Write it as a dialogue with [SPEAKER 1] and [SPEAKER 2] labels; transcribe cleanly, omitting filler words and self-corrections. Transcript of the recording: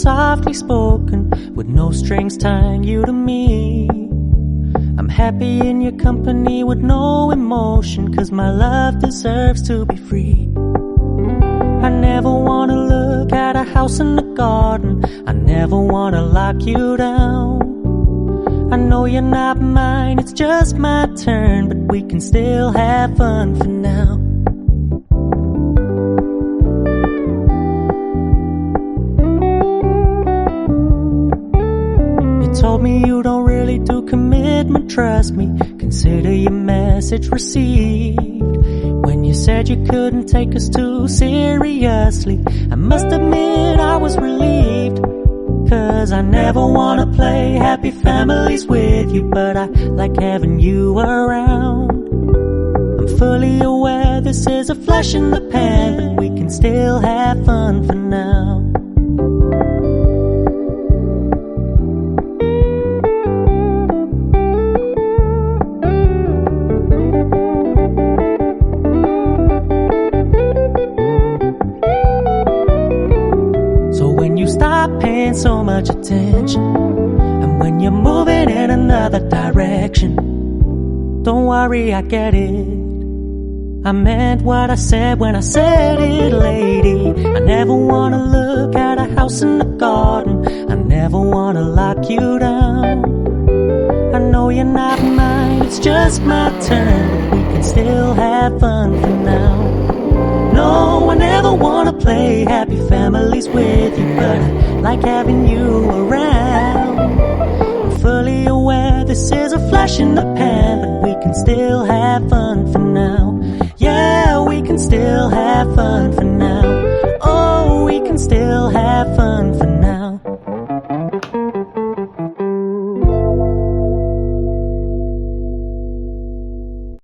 [SPEAKER 1] softly spoken, with no strings tying you to me. I'm happy in your company with no emotion, 'cause my love deserves to be free. I never wanna look at a house in the garden, I never wanna lock you down. I know you're not mine, it's just my turn, but we can still have fun for now. You told me you don't really do commitment, trust me, consider your message received. When you said you couldn't take us too seriously, I must admit I was relieved. 'Cause I never wanna play happy families with you, but I like having you around. I'm fully aware this is a flash in the pan, but we can still have fun for now. Stop paying so much attention, and when you're moving in another direction, don't worry, I get it. I meant what I said when I said it, lady. I never wanna look at a house in the garden, I never wanna lock you down. I know you're not mine, it's just my turn, but we can still have fun for now. No, I never wanna play happy families with you, but I like having you around. I'm fully aware this is a flash in the pan, but we can still have fun for now. Yeah, we can still have fun for now. Oh, we can still have fun for now.